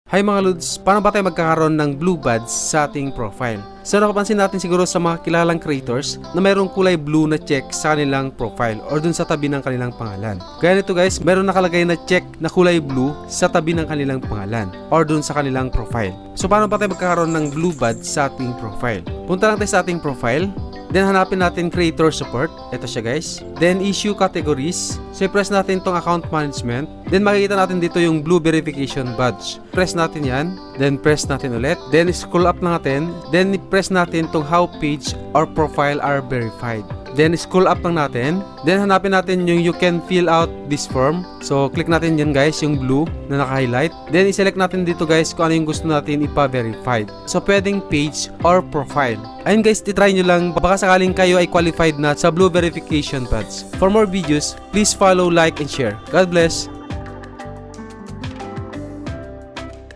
Hi mga Lods, paano ba tayo magkakaroon ng blue badge sa ating profile? So napapansin natin siguro sa mga kilalang creators na mayroong kulay blue na check sa kanilang profile or dun sa tabi ng kanilang pangalan. Gaya nito guys, mayroon nakalagay na check na kulay blue sa tabi ng kanilang pangalan or dun sa kanilang profile. So paano ba tayo magkakaroon ng blue badge sa ating profile? Punta lang tayo sa ating profile. Then hanapin natin creator support. Ito siya guys. Then issue categories. So press natin tong account management. Then makikita natin dito yung blue verification badge. Press natin yan. Then press natin ulit. Then scroll up lang natin. Then press natin tong how page or profile are verified. Then scroll up lang natin. Then hanapin natin yung you can fill out this form. So click natin yan guys, yung blue na naka-highlight. Then i-select natin dito guys kung ano yung gusto natin ipa-verified. So pwedeng page or profile. Ayun guys, titry nyo lang. Baka sakaling kayo ay qualified na sa blue verification badge. For more videos, please follow, like, and share. God bless!